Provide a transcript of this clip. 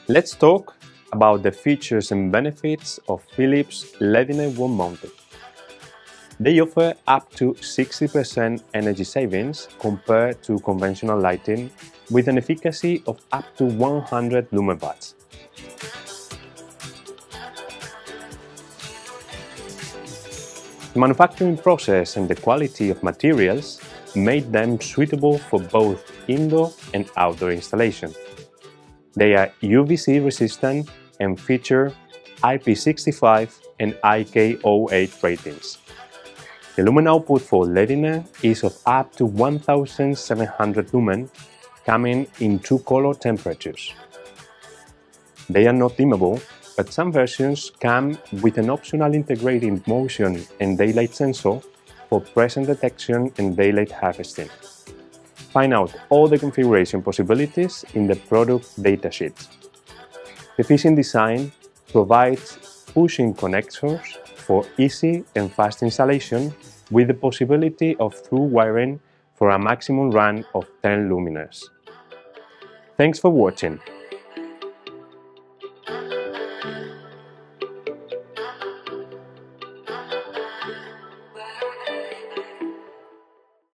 Let's talk about the features and benefits of Philips Ledinaire Wand mounted. They offer up to 60% energy savings compared to conventional lighting with an efficacy of up to 100 lumen watts. The manufacturing process and the quality of materials made them suitable for both indoor and outdoor installation. They are UVC resistant and feature IP65 and IK08 ratings. The lumen output for Ledinaire is of up to 1700 lumen, coming in two color temperatures. They are not dimmable, but some versions come with an optional integrated motion and daylight sensor for presence detection and daylight harvesting. Find out all the configuration possibilities in the product datasheet. The efficient design provides push-in connectors for easy and fast installation with the possibility of through wiring for a maximum run of 10 luminaires. Thanks for watching.